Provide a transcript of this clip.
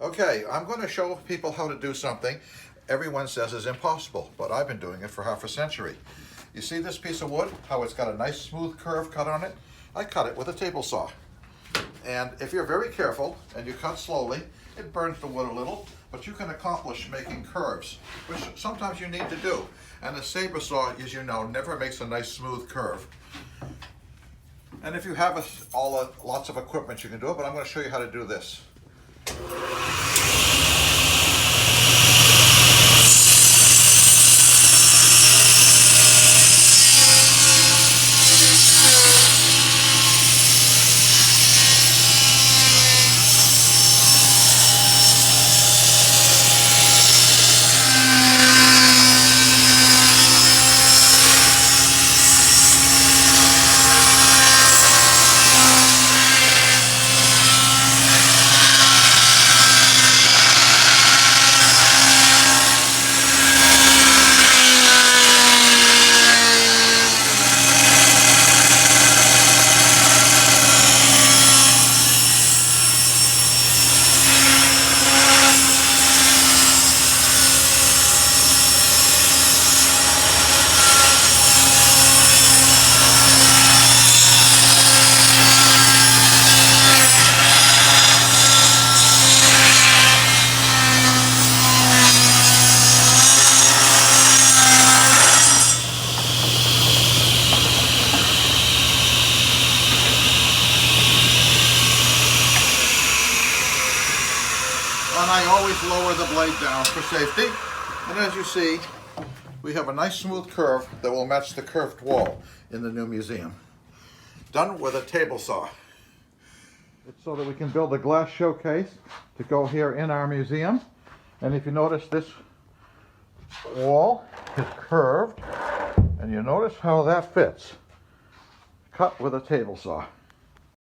Okay, I'm going to show people how to do something everyone says is impossible, but I've been doing it for half a century. You see this piece of wood, how it's got a nice smooth curve cut on it? I cut it with a table saw. And if you're very careful and you cut slowly, it burns the wood a little, but you can accomplish making curves, which sometimes you need to do. And a saber saw, as you know, never makes a nice smooth curve. And if you have lots of equipment, you can do it, but I'm going to show you how to do this. And I always lower the blade down for safety. And as you see, we have a nice smooth curve that will match the curved wall in the new museum. Done with a table saw. It's so that we can build a glass showcase to go here in our museum. And if you notice, this wall is curved, and you notice how that fits. Cut with a table saw.